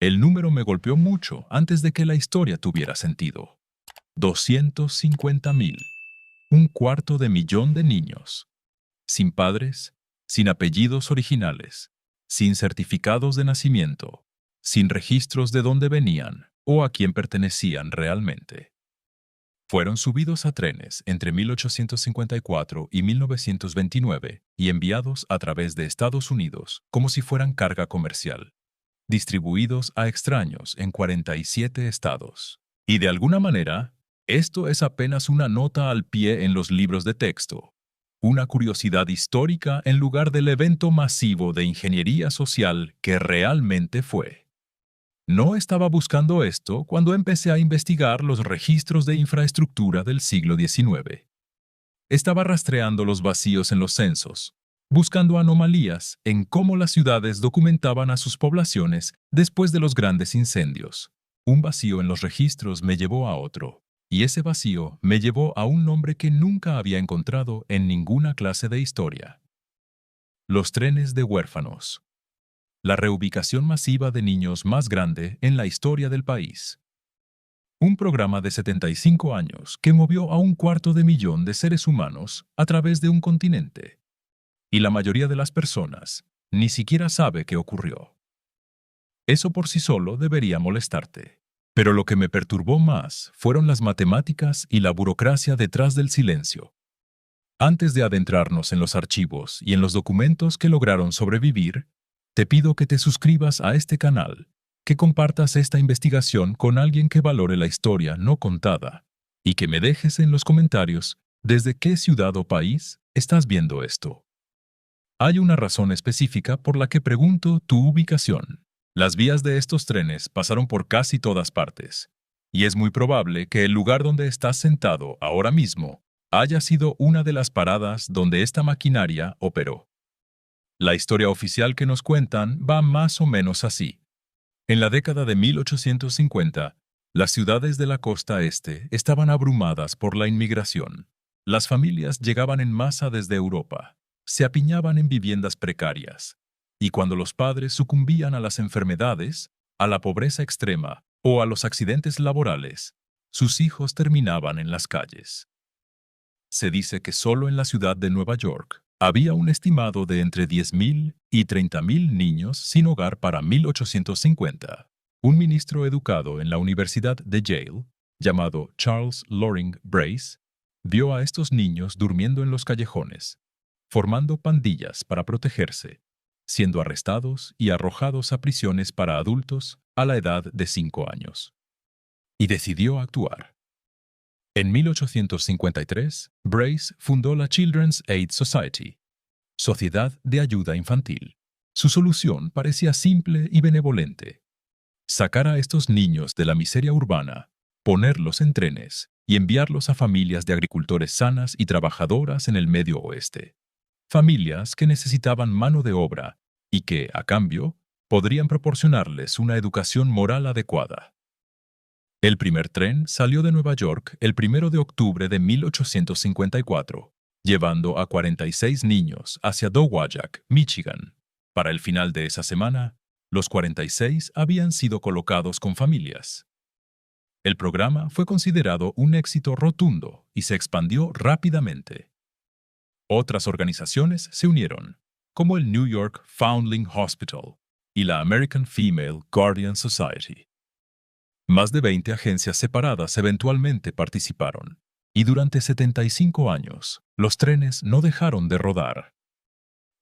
El número me golpeó mucho antes de que la historia tuviera sentido. 250.000. Un cuarto de millón de niños. Sin padres, sin apellidos originales, sin certificados de nacimiento, sin registros de dónde venían o a quién pertenecían realmente. Fueron subidos a trenes entre 1854 y 1929 y enviados a través de Estados Unidos como si fueran carga comercial, distribuidos a extraños en 47 estados. Y de alguna manera, esto es apenas una nota al pie en los libros de texto, una curiosidad histórica en lugar del evento masivo de ingeniería social que realmente fue. No estaba buscando esto cuando empecé a investigar los registros de infraestructura del siglo XIX. Estaba rastreando los vacíos en los censos, buscando anomalías en cómo las ciudades documentaban a sus poblaciones después de los grandes incendios. Un vacío en los registros me llevó a otro, y ese vacío me llevó a un nombre que nunca había encontrado en ninguna clase de historia. Los trenes de huérfanos. La reubicación masiva de niños más grande en la historia del país. Un programa de 75 años que movió a 250.000 de seres humanos a través de un continente. Y la mayoría de las personas ni siquiera sabe qué ocurrió. Eso por sí solo debería molestarte. Pero lo que me perturbó más fueron las matemáticas y la burocracia detrás del silencio. Antes de adentrarnos en los archivos y en los documentos que lograron sobrevivir, te pido que te suscribas a este canal, que compartas esta investigación con alguien que valore la historia no contada y que me dejes en los comentarios desde qué ciudad o país estás viendo esto. Hay una razón específica por la que pregunto tu ubicación. Las vías de estos trenes pasaron por casi todas partes, y es muy probable que el lugar donde estás sentado ahora mismo haya sido una de las paradas donde esta maquinaria operó. La historia oficial que nos cuentan va más o menos así. En la década de 1850, las ciudades de la costa este estaban abrumadas por la inmigración. Las familias llegaban en masa desde Europa, se apiñaban en viviendas precarias, y cuando los padres sucumbían a las enfermedades, a la pobreza extrema o a los accidentes laborales, sus hijos terminaban en las calles. Se dice que solo en la ciudad de Nueva York había un estimado de entre 10.000 y 30.000 niños sin hogar para 1850. Un ministro educado en la Universidad de Yale, llamado Charles Loring Brace, vio a estos niños durmiendo en los callejones, formando pandillas para protegerse, siendo arrestados y arrojados a prisiones para adultos a la edad de 5 años. Y decidió actuar. En 1853, Brace fundó la Children's Aid Society, Sociedad de Ayuda Infantil. Su solución parecía simple y benevolente: sacar a estos niños de la miseria urbana, ponerlos en trenes y enviarlos a familias de agricultores sanas y trabajadoras en el Medio Oeste. Familias que necesitaban mano de obra y que, a cambio, podrían proporcionarles una educación moral adecuada. El primer tren salió de Nueva York el 1 de octubre de 1854, llevando a 46 niños hacia Dowagiac, Michigan. Para el final de esa semana, los 46 habían sido colocados con familias. El programa fue considerado un éxito rotundo y se expandió rápidamente. Otras organizaciones se unieron, como el New York Foundling Hospital y la American Female Guardian Society. Más de 20 agencias separadas eventualmente participaron, y durante 75 años, los trenes no dejaron de rodar.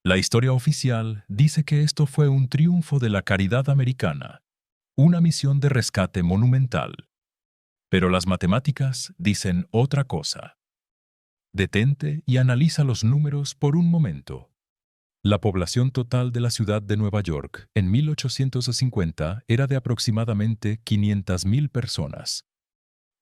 La historia oficial dice que esto fue un triunfo de la caridad americana, una misión de rescate monumental. Pero las matemáticas dicen otra cosa. Detente y analiza los números por un momento. La población total de la ciudad de Nueva York en 1850 era de aproximadamente 500.000 personas.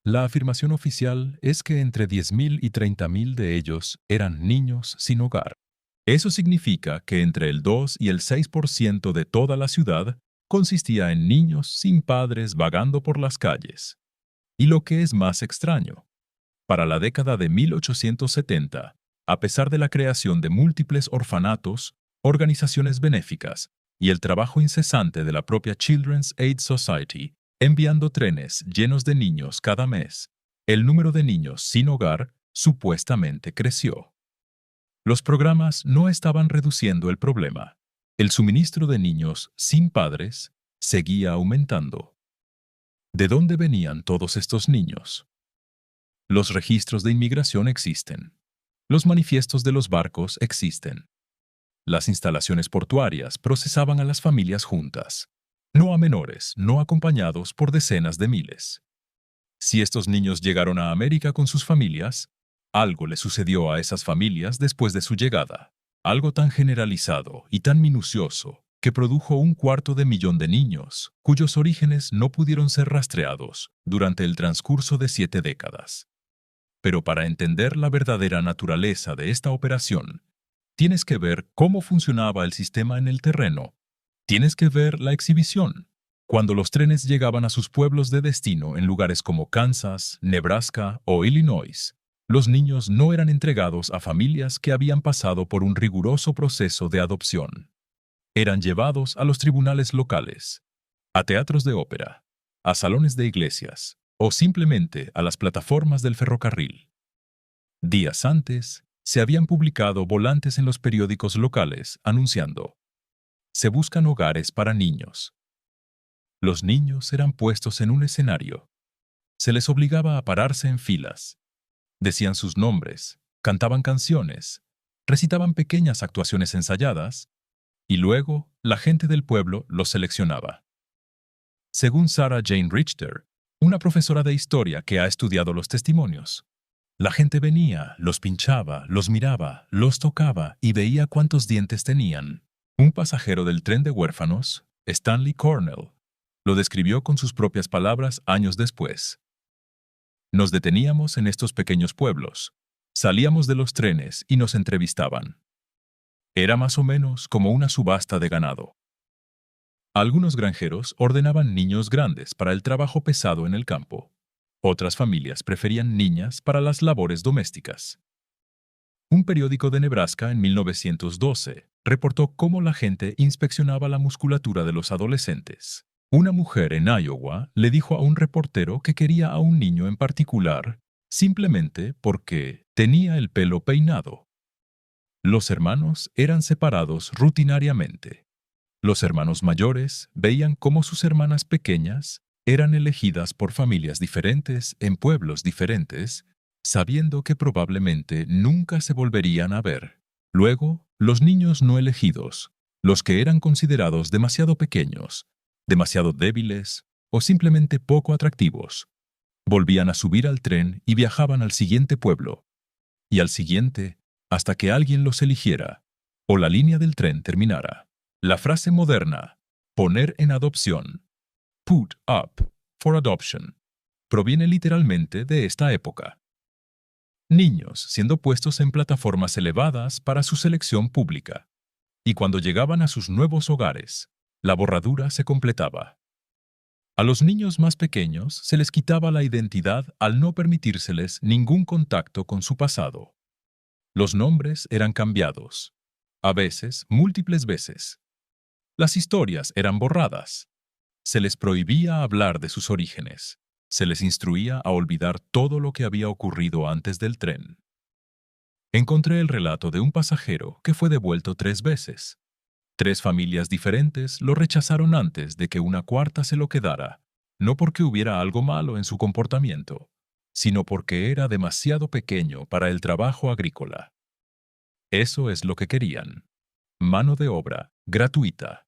La afirmación oficial es que entre 10.000 y 30.000 de ellos eran niños sin hogar. Eso significa que entre el 2 y el 6% de toda la ciudad consistía en niños sin padres vagando por las calles. Y lo que es más extraño, para la década de 1870, a pesar de la creación de múltiples orfanatos, organizaciones benéficas y el trabajo incesante de la propia Children's Aid Society, enviando trenes llenos de niños cada mes, el número de niños sin hogar supuestamente creció. Los programas no estaban reduciendo el problema. El suministro de niños sin padres seguía aumentando. ¿De dónde venían todos estos niños? Los registros de inmigración existen. Los manifiestos de los barcos existen. Las instalaciones portuarias procesaban a las familias juntas, no a menores, no acompañados por decenas de miles. Si estos niños llegaron a América con sus familias, algo le sucedió a esas familias después de su llegada, algo tan generalizado y tan minucioso que produjo 250.000 de niños cuyos orígenes no pudieron ser rastreados durante el transcurso de 7 décadas. Pero para entender la verdadera naturaleza de esta operación, tienes que ver cómo funcionaba el sistema en el terreno. Tienes que ver la exhibición. Cuando los trenes llegaban a sus pueblos de destino en lugares como Kansas, Nebraska o Illinois, los niños no eran entregados a familias que habían pasado por un riguroso proceso de adopción. Eran llevados a los tribunales locales, a teatros de ópera, a salones de iglesias o simplemente a las plataformas del ferrocarril. Días antes, se habían publicado volantes en los periódicos locales anunciando: se buscan hogares para niños. Los niños eran puestos en un escenario. Se les obligaba a pararse en filas. Decían sus nombres, cantaban canciones, recitaban pequeñas actuaciones ensayadas, y luego la gente del pueblo los seleccionaba. Según Sarah Jane Richter, una profesora de historia que ha estudiado los testimonios, la gente venía, los pinchaba, los miraba, los tocaba y veía cuántos dientes tenían. Un pasajero del tren de huérfanos, Stanley Cornell, lo describió con sus propias palabras años después. Nos deteníamos en estos pequeños pueblos, salíamos de los trenes y nos entrevistaban. Era más o menos como una subasta de ganado. Algunos granjeros ordenaban niños grandes para el trabajo pesado en el campo. Otras familias preferían niñas para las labores domésticas. Un periódico de Nebraska en 1912 reportó cómo la gente inspeccionaba la musculatura de los adolescentes. Una mujer en Iowa le dijo a un reportero que quería a un niño en particular simplemente porque tenía el pelo peinado. Los hermanos eran separados rutinariamente. Los hermanos mayores veían cómo sus hermanas pequeñas eran elegidas por familias diferentes en pueblos diferentes, sabiendo que probablemente nunca se volverían a ver. Luego, los niños no elegidos, los que eran considerados demasiado pequeños, demasiado débiles o simplemente poco atractivos, volvían a subir al tren y viajaban al siguiente pueblo, y al siguiente, hasta que alguien los eligiera, o la línea del tren terminara. La frase moderna, poner en adopción, put up for adoption, proviene literalmente de esta época. Niños siendo puestos en plataformas elevadas para su selección pública, y cuando llegaban a sus nuevos hogares, la borradura se completaba. A los niños más pequeños se les quitaba la identidad al no permitírseles ningún contacto con su pasado. Los nombres eran cambiados, a veces múltiples veces. Las historias eran borradas. Se les prohibía hablar de sus orígenes. Se les instruía a olvidar todo lo que había ocurrido antes del tren. Encontré el relato de un pasajero que fue devuelto 3 veces. 3 familias diferentes lo rechazaron antes de que una cuarta se lo quedara, no porque hubiera algo malo en su comportamiento, sino porque era demasiado pequeño para el trabajo agrícola. Eso es lo que querían: mano de obra gratuita.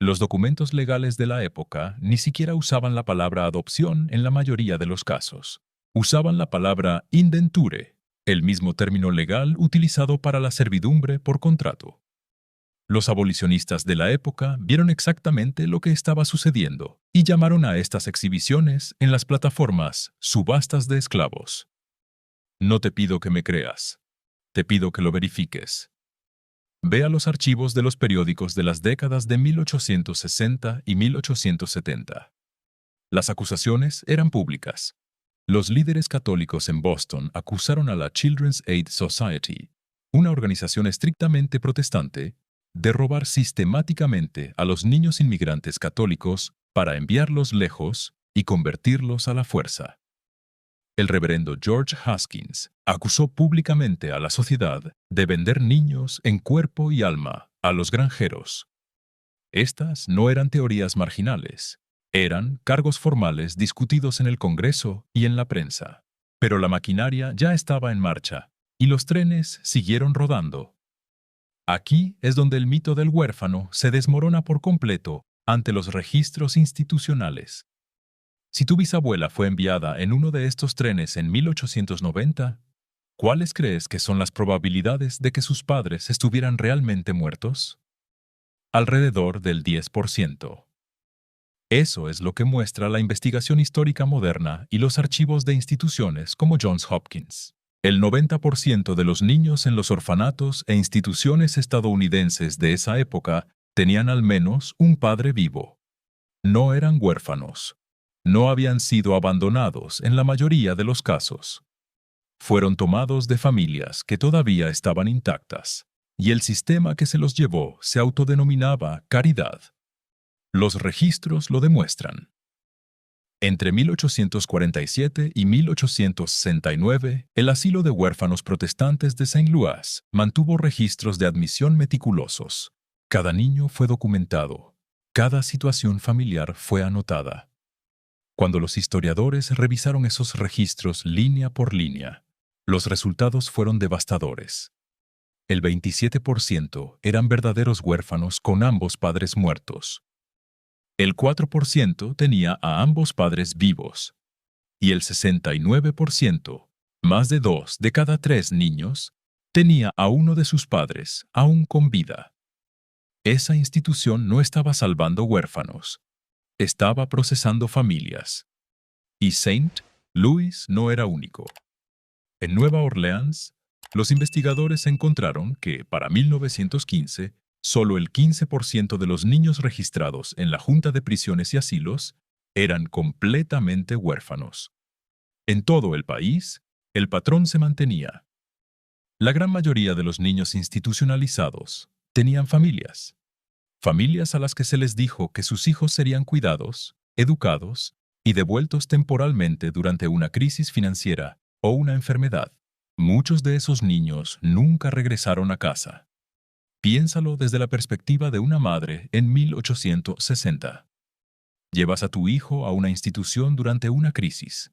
Los documentos legales de la época ni siquiera usaban la palabra adopción en la mayoría de los casos. Usaban la palabra indenture, el mismo término legal utilizado para la servidumbre por contrato. Los abolicionistas de la época vieron exactamente lo que estaba sucediendo y llamaron a estas exhibiciones en las plataformas subastas de esclavos. No te pido que me creas, te pido que lo verifiques. Ve a los archivos de los periódicos de las décadas de 1860 y 1870. Las acusaciones eran públicas. Los líderes católicos en Boston acusaron a la Children's Aid Society, una organización estrictamente protestante, de robar sistemáticamente a los niños inmigrantes católicos para enviarlos lejos y convertirlos a la fuerza. El reverendo George Haskins acusó públicamente a la sociedad de vender niños en cuerpo y alma a los granjeros. Estas no eran teorías marginales, eran cargos formales discutidos en el Congreso y en la prensa. Pero la maquinaria ya estaba en marcha y los trenes siguieron rodando. Aquí es donde el mito del huérfano se desmorona por completo ante los registros institucionales. Si tu bisabuela fue enviada en uno de estos trenes en 1890, ¿cuáles crees que son las probabilidades de que sus padres estuvieran realmente muertos? Alrededor del 10%. Eso es lo que muestra la investigación histórica moderna y los archivos de instituciones como Johns Hopkins. El 90% de los niños en los orfanatos e instituciones estadounidenses de esa época tenían al menos un padre vivo. No eran huérfanos. No habían sido abandonados en la mayoría de los casos. Fueron tomados de familias que todavía estaban intactas, y el sistema que se los llevó se autodenominaba caridad. Los registros lo demuestran. Entre 1847 y 1869, el asilo de huérfanos protestantes de Saint Louis mantuvo registros de admisión meticulosos. Cada niño fue documentado. Cada situación familiar fue anotada. Cuando los historiadores revisaron esos registros línea por línea, los resultados fueron devastadores. El 27% eran verdaderos huérfanos con ambos padres muertos. El 4% tenía a ambos padres vivos. Y el 69%, más de 2 de cada 3 niños, tenía a uno de sus padres aún con vida. Esa institución no estaba salvando huérfanos. Estaba procesando familias. Y Saint Louis no era único. En Nueva Orleans, los investigadores encontraron que, para 1915, solo el 15% de los niños registrados en la Junta de Prisiones y Asilos eran completamente huérfanos. En todo el país, el patrón se mantenía. La gran mayoría de los niños institucionalizados tenían familias. Familias a las que se les dijo que sus hijos serían cuidados, educados y devueltos temporalmente durante una crisis financiera o una enfermedad. Muchos de esos niños nunca regresaron a casa. Piénsalo desde la perspectiva de una madre en 1860. Llevas a tu hijo a una institución durante una crisis.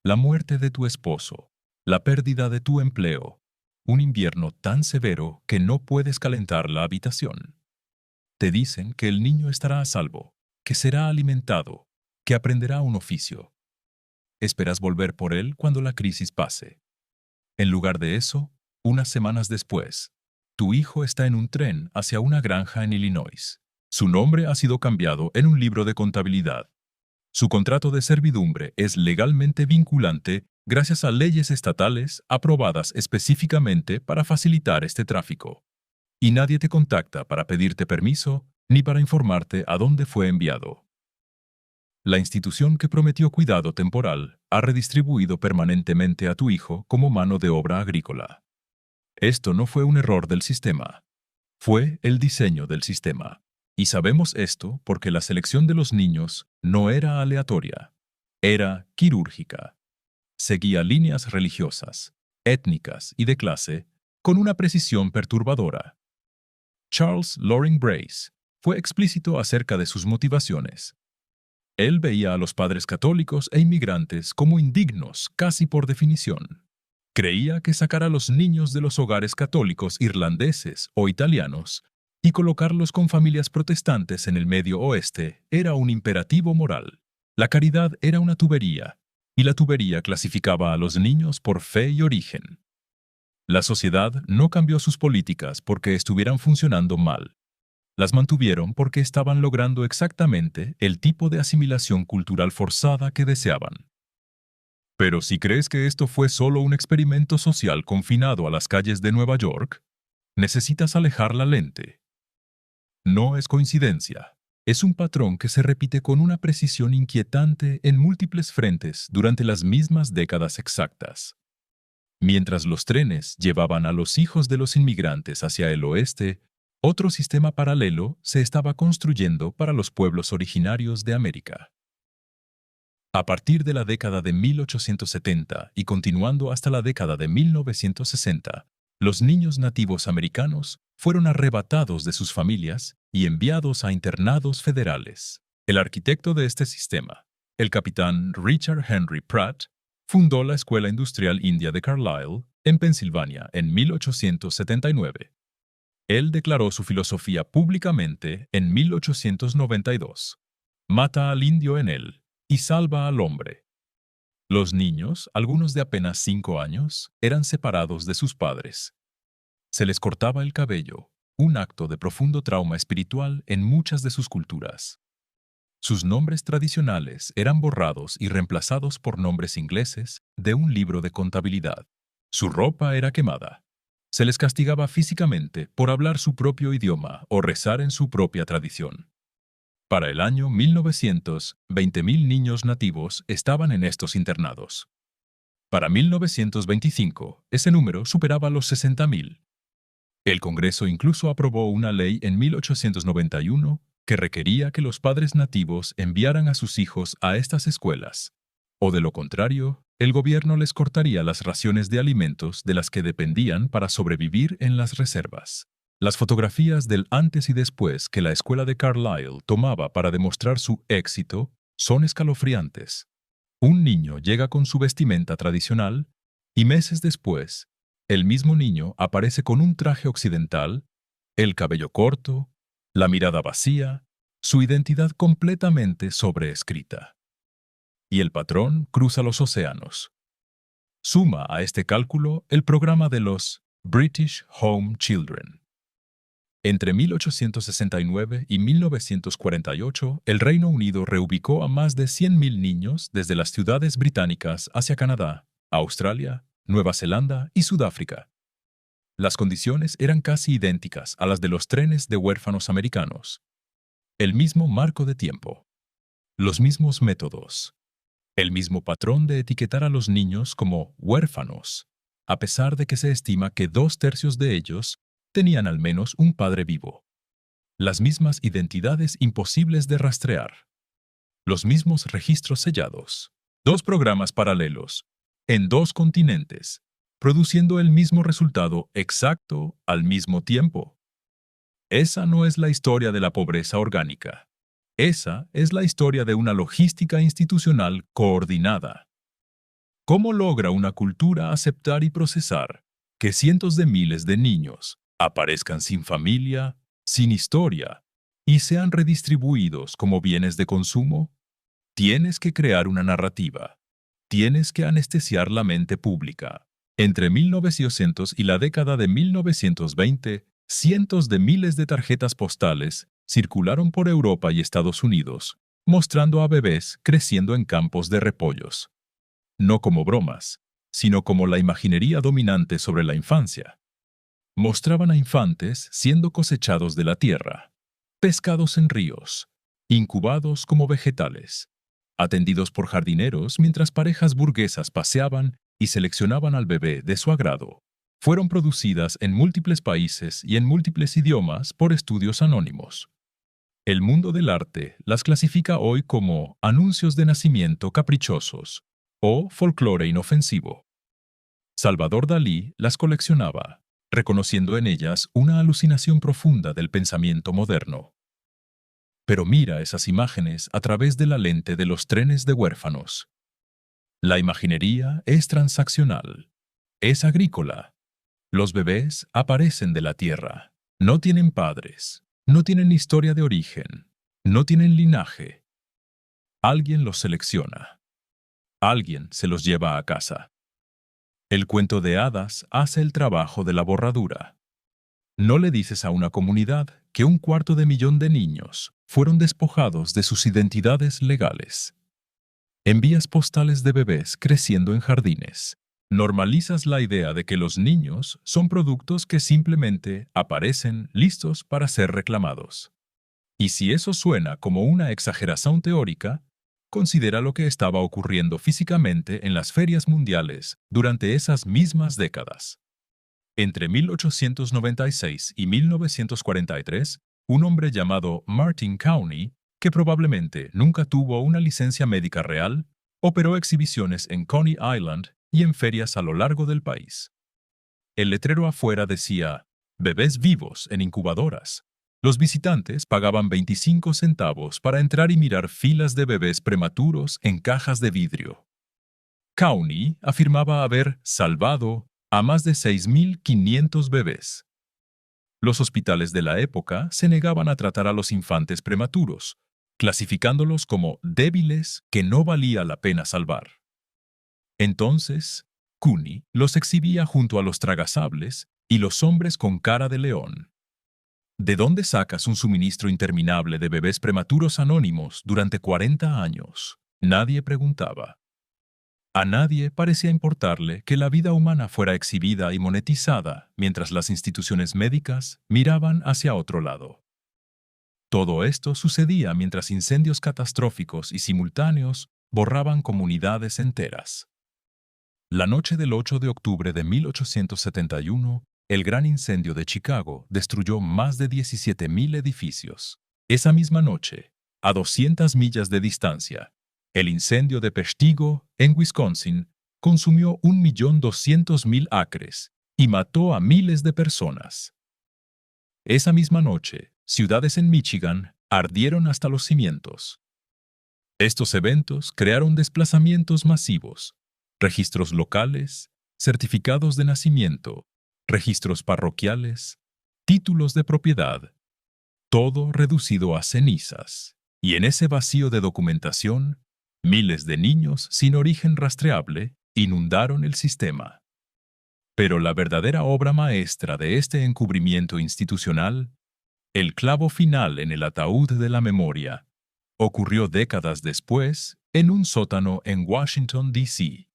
La muerte de tu esposo, la pérdida de tu empleo, un invierno tan severo que no puedes calentar la habitación. Te dicen que el niño estará a salvo, que será alimentado, que aprenderá un oficio. Esperas volver por él cuando la crisis pase. En lugar de eso, unas semanas después, tu hijo está en un tren hacia una granja en Illinois. Su nombre ha sido cambiado en un libro de contabilidad. Su contrato de servidumbre es legalmente vinculante gracias a leyes estatales aprobadas específicamente para facilitar este tráfico. Y nadie te contacta para pedirte permiso ni para informarte a dónde fue enviado. La institución que prometió cuidado temporal ha redistribuido permanentemente a tu hijo como mano de obra agrícola. Esto no fue un error del sistema. Fue el diseño del sistema. Y sabemos esto porque la selección de los niños no era aleatoria. Era quirúrgica. Seguía líneas religiosas, étnicas y de clase con una precisión perturbadora. Charles Loring Brace fue explícito acerca de sus motivaciones. Él veía a los padres católicos e inmigrantes como indignos casi por definición. Creía que sacar a los niños de los hogares católicos irlandeses o italianos y colocarlos con familias protestantes en el Medio Oeste era un imperativo moral. La caridad era una tubería, y la tubería clasificaba a los niños por fe y origen. La sociedad no cambió sus políticas porque estuvieran funcionando mal. Las mantuvieron porque estaban logrando exactamente el tipo de asimilación cultural forzada que deseaban. Pero si crees que esto fue solo un experimento social confinado a las calles de Nueva York, necesitas alejar la lente. No es coincidencia. Es un patrón que se repite con una precisión inquietante en múltiples frentes durante las mismas décadas exactas. Mientras los trenes llevaban a los hijos de los inmigrantes hacia el oeste, Otro sistema paralelo se estaba construyendo para los pueblos originarios de América. A partir de la década de 1870 y continuando hasta la década de 1960, los niños nativos americanos fueron arrebatados de sus familias y enviados a internados federales. El arquitecto de este sistema, el capitán Richard Henry Pratt, fundó la Escuela Industrial India de Carlisle, en Pensilvania, en 1879. Él declaró su filosofía públicamente en 1892. Mata al indio en él y salva al hombre. Los niños, algunos de apenas 5 años, eran separados de sus padres. Se les cortaba el cabello, un acto de profundo trauma espiritual en muchas de sus culturas. Sus nombres tradicionales eran borrados y reemplazados por nombres ingleses de un libro de contabilidad. Su ropa era quemada. Se les castigaba físicamente por hablar su propio idioma o rezar en su propia tradición. Para el año 1900, 20.000 niños nativos estaban en estos internados. Para 1925, ese número superaba los 60.000. El Congreso incluso aprobó una ley en 1891 que requería que los padres nativos enviaran a sus hijos a estas escuelas, o de lo contrario, el gobierno les cortaría las raciones de alimentos de las que dependían para sobrevivir en las reservas. Las fotografías del antes y después que la escuela de Carlisle tomaba para demostrar su éxito son escalofriantes. Un niño llega con su vestimenta tradicional y meses después, el mismo niño aparece con un traje occidental, el cabello corto, la mirada vacía, su identidad completamente sobreescrita. Y el patrón cruza los océanos. Suma a este cálculo el programa de los British Home Children. Entre 1869 y 1948, el Reino Unido reubicó a más de 100.000 niños desde las ciudades británicas hacia Canadá, Australia, Nueva Zelanda y Sudáfrica. Las condiciones eran casi idénticas a las de los trenes de huérfanos americanos. El mismo marco de tiempo. Los mismos métodos. El mismo patrón de etiquetar a los niños como huérfanos, a pesar de que se estima que 2/3 de ellos tenían al menos un padre vivo. Las mismas identidades imposibles de rastrear. Los mismos registros sellados. 2 programas paralelos, en 2 continentes, produciendo el mismo resultado exacto al mismo tiempo. Esa no es la historia de la pobreza orgánica. Esa es la historia de una logística institucional coordinada. ¿Cómo logra una cultura aceptar y procesar que cientos de miles de niños aparezcan sin familia, sin historia, y sean redistribuidos como bienes de consumo? Tienes que crear una narrativa. Tienes que anestesiar la mente pública. Entre 1900 y la década de 1920, cientos de miles de tarjetas postales circularon por Europa y Estados Unidos, mostrando a bebés creciendo en campos de repollos. No como bromas, sino como la imaginería dominante sobre la infancia. Mostraban a infantes siendo cosechados de la tierra, pescados en ríos, incubados como vegetales, atendidos por jardineros mientras parejas burguesas paseaban y seleccionaban al bebé de su agrado. Fueron producidas en múltiples países y en múltiples idiomas por estudios anónimos. El mundo del arte las clasifica hoy como anuncios de nacimiento caprichosos o folclore inofensivo. Salvador Dalí las coleccionaba, reconociendo en ellas una alucinación profunda del pensamiento moderno. Pero mira esas imágenes a través de la lente de los trenes de huérfanos. La imaginería es transaccional, es agrícola. Los bebés aparecen de la tierra, no tienen padres, no tienen historia de origen, no tienen linaje. Alguien los selecciona. Alguien se los lleva a casa. El cuento de hadas hace el trabajo de la borradura. No le dices a una comunidad que 250.000 de niños fueron despojados de sus identidades legales. Envías postales de bebés creciendo en jardines. Normalizas la idea de que los niños son productos que simplemente aparecen listos para ser reclamados. Y si eso suena como una exageración teórica, considera lo que estaba ocurriendo físicamente en las ferias mundiales durante esas mismas décadas. Entre 1896 y 1943, un hombre llamado Martin Cowney, que probablemente nunca tuvo una licencia médica real, operó exhibiciones en Coney Island y en ferias a lo largo del país. El letrero afuera decía, «Bebés vivos en incubadoras». Los visitantes pagaban 25 centavos para entrar y mirar filas de bebés prematuros en cajas de vidrio. Cowney afirmaba haber salvado a más de 6.500 bebés. Los hospitales de la época se negaban a tratar a los infantes prematuros, clasificándolos como débiles que no valía la pena salvar. Entonces, Cooney los exhibía junto a los tragasables y los hombres con cara de león. ¿De dónde sacas un suministro interminable de bebés prematuros anónimos durante 40 años? Nadie preguntaba. A nadie parecía importarle que la vida humana fuera exhibida y monetizada mientras las instituciones médicas miraban hacia otro lado. Todo esto sucedía mientras incendios catastróficos y simultáneos borraban comunidades enteras. La noche del 8 de octubre de 1871, el gran incendio de Chicago destruyó más de 17.000 edificios. Esa misma noche, a 200 millas de distancia, el incendio de Peshtigo, en Wisconsin, consumió 1.200.000 acres y mató a miles de personas. Esa misma noche, ciudades en Michigan ardieron hasta los cimientos. Estos eventos crearon desplazamientos masivos, registros locales, certificados de nacimiento, registros parroquiales, títulos de propiedad, todo reducido a cenizas. Y en ese vacío de documentación, miles de niños sin origen rastreable inundaron el sistema. Pero la verdadera obra maestra de este encubrimiento institucional, el clavo final en el ataúd de la memoria, ocurrió décadas después en un sótano en Washington, D.C.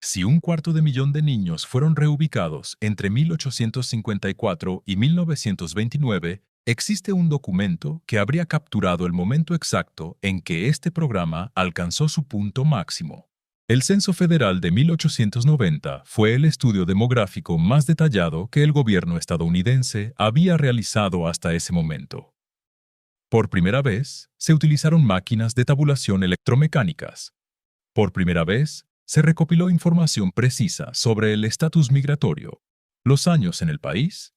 Si 250.000 de niños fueron reubicados entre 1854 y 1929, existe un documento que habría capturado el momento exacto en que este programa alcanzó su punto máximo. El Censo Federal de 1890 fue el estudio demográfico más detallado que el gobierno estadounidense había realizado hasta ese momento. Por primera vez, se utilizaron máquinas de tabulación electromecánicas. Por primera vez, se recopiló información precisa sobre el estatus migratorio, los años en el país,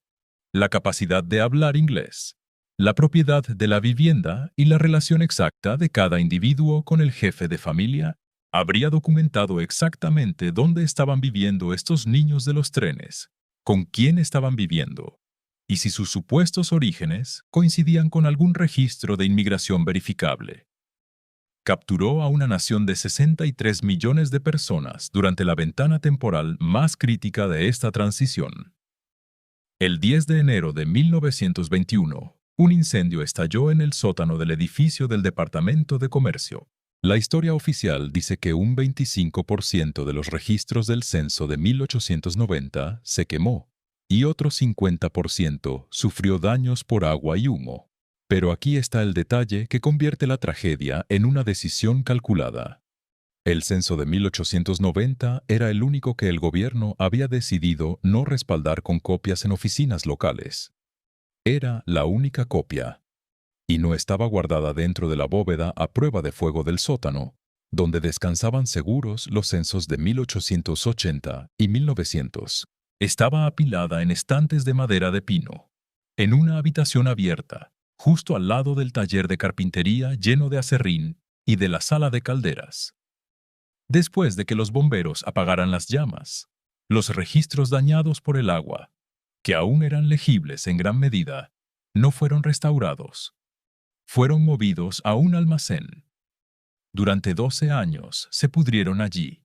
la capacidad de hablar inglés, la propiedad de la vivienda y la relación exacta de cada individuo con el jefe de familia. Habría documentado exactamente dónde estaban viviendo estos niños de los trenes, con quién estaban viviendo, y si sus supuestos orígenes coincidían con algún registro de inmigración verificable. Capturó a una nación de 63 millones de personas durante la ventana temporal más crítica de esta transición. El 10 de enero de 1921, un incendio estalló en el sótano del edificio del Departamento de Comercio. La historia oficial dice que un 25% de los registros del censo de 1890 se quemó y otro 50% sufrió daños por agua y humo. Pero aquí está el detalle que convierte la tragedia en una decisión calculada. El censo de 1890 era el único que el gobierno había decidido no respaldar con copias en oficinas locales. Era la única copia, y no estaba guardada dentro de la bóveda a prueba de fuego del sótano, donde descansaban seguros los censos de 1880 y 1900. Estaba apilada en estantes de madera de pino, en una habitación abierta, justo al lado del taller de carpintería lleno de acerrín y de la sala de calderas. Después de que los bomberos apagaran las llamas, los registros dañados por el agua, que aún eran legibles en gran medida, no fueron restaurados. Fueron movidos a un almacén. Durante 12 años se pudrieron allí.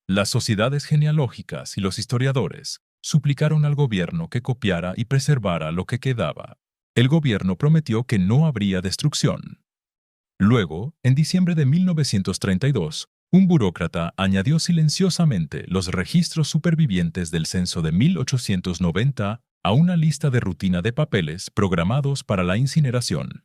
Las sociedades genealógicas y los historiadores suplicaron al gobierno que copiara y preservara lo que quedaba. El gobierno prometió que no habría destrucción. Luego, en diciembre de 1932, un burócrata añadió silenciosamente los registros supervivientes del censo de 1890 a una lista de rutina de papeles programados para la incineración.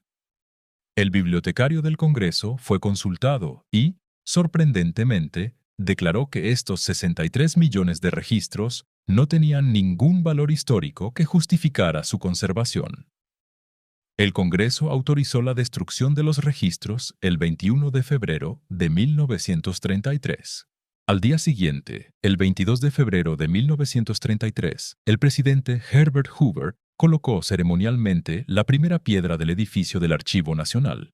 El bibliotecario del Congreso fue consultado y, sorprendentemente, declaró que estos 63 millones de registros no tenían ningún valor histórico que justificara su conservación. El Congreso autorizó la destrucción de los registros el 21 de febrero de 1933. Al día siguiente, el 22 de febrero de 1933, el presidente Herbert Hoover colocó ceremonialmente la primera piedra del edificio del Archivo Nacional.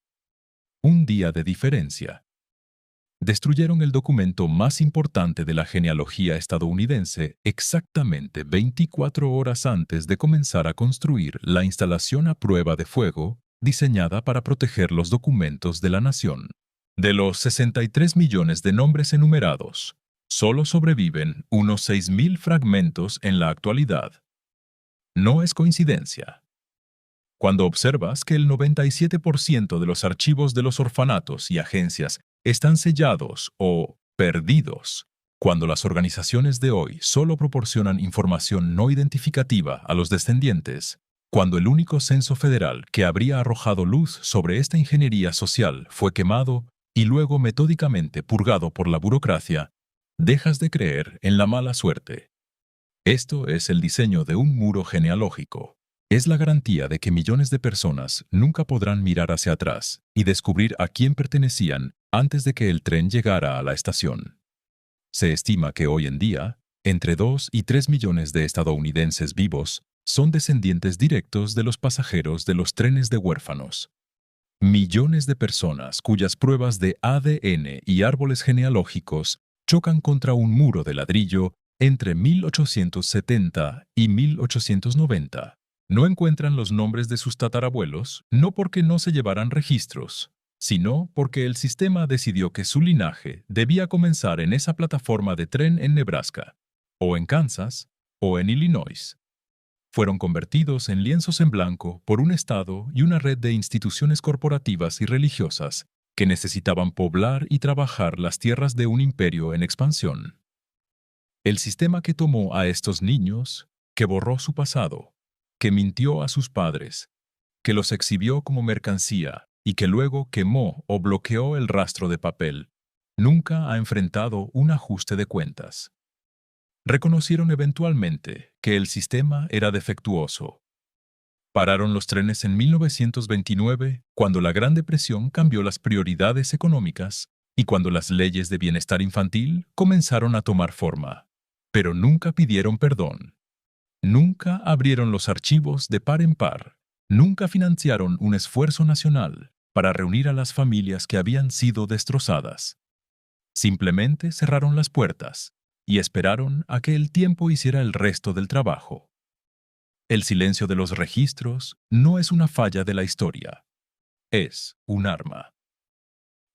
Un día de diferencia. Destruyeron el documento más importante de la genealogía estadounidense exactamente 24 horas antes de comenzar a construir la instalación a prueba de fuego diseñada para proteger los documentos de la nación. De los 63 millones de nombres enumerados, solo sobreviven unos 6.000 fragmentos en la actualidad. No es coincidencia. Cuando observas que el 97% de los archivos de los orfanatos y agencias están sellados o perdidos, cuando las organizaciones de hoy solo proporcionan información no identificativa a los descendientes, cuando el único censo federal que habría arrojado luz sobre esta ingeniería social fue quemado y luego metódicamente purgado por la burocracia, dejas de creer en la mala suerte. Esto es el diseño de un muro genealógico. Es la garantía de que millones de personas nunca podrán mirar hacia atrás y descubrir a quién pertenecían antes de que el tren llegara a la estación. Se estima que hoy en día, entre 2 y 3 millones de estadounidenses vivos son descendientes directos de los pasajeros de los trenes de huérfanos. Millones de personas cuyas pruebas de ADN y árboles genealógicos chocan contra un muro de ladrillo entre 1870 y 1890. No encuentran los nombres de sus tatarabuelos, no porque no se llevaran registros, sino porque el sistema decidió que su linaje debía comenzar en esa plataforma de tren en Nebraska, o en Kansas, o en Illinois. Fueron convertidos en lienzos en blanco por un Estado y una red de instituciones corporativas y religiosas que necesitaban poblar y trabajar las tierras de un imperio en expansión. El sistema que tomó a estos niños, que borró su pasado, que mintió a sus padres, que los exhibió como mercancía y que luego quemó o bloqueó el rastro de papel, nunca ha enfrentado un ajuste de cuentas. Reconocieron eventualmente que el sistema era defectuoso. Pararon los trenes en 1929, cuando la Gran Depresión cambió las prioridades económicas y cuando las leyes de bienestar infantil comenzaron a tomar forma. Pero nunca pidieron perdón. Nunca abrieron los archivos de par en par. Nunca financiaron un esfuerzo nacional para reunir a las familias que habían sido destrozadas. Simplemente cerraron las puertas y esperaron a que el tiempo hiciera el resto del trabajo. El silencio de los registros no es una falla de la historia, es un arma.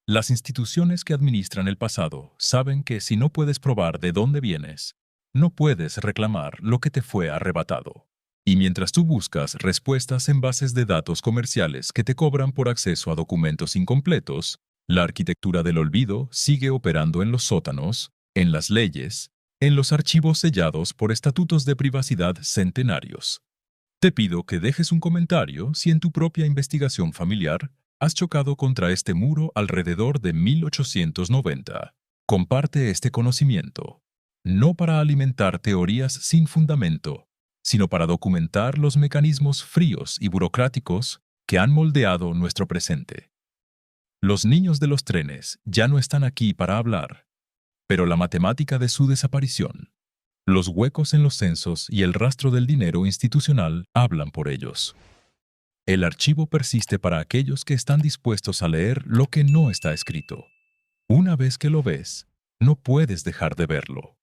Las instituciones que administran el pasado saben que si no puedes probar de dónde vienes, no puedes reclamar lo que te fue arrebatado. Y mientras tú buscas respuestas en bases de datos comerciales que te cobran por acceso a documentos incompletos, la arquitectura del olvido sigue operando en los sótanos, en las leyes, en los archivos sellados por estatutos de privacidad centenarios. Te pido que dejes un comentario si en tu propia investigación familiar has chocado contra este muro alrededor de 1890. Comparte este conocimiento, no para alimentar teorías sin fundamento, sino para documentar los mecanismos fríos y burocráticos que han moldeado nuestro presente. Los niños de los trenes ya no están aquí para hablar, pero la matemática de su desaparición, los huecos en los censos y el rastro del dinero institucional hablan por ellos. El archivo persiste para aquellos que están dispuestos a leer lo que no está escrito. Una vez que lo ves, no puedes dejar de verlo.